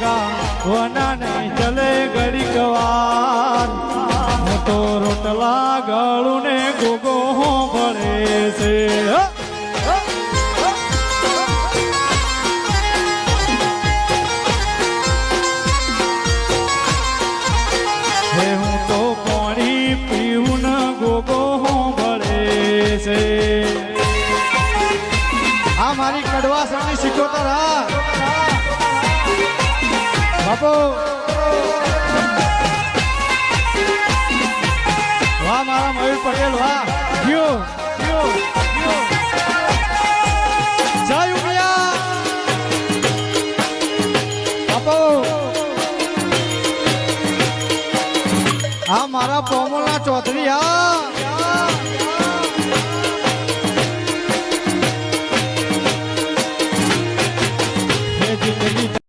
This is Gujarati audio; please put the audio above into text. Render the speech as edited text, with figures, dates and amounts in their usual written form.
કાકા વના નહીં ચલે ઘડી કવાર હું તો રોટલા ગળું ને ગોગો ભળે છે હે હું તો પાણી પીવું ને ગોગો ભળે છે આ મારી કડવાસણની સિકોતર હા બાપુ વાહ મારા મયુર પટેલ વાહ કયો જય ઉમિયા બાપુ આ મારા પોમલના ચૌધરી હા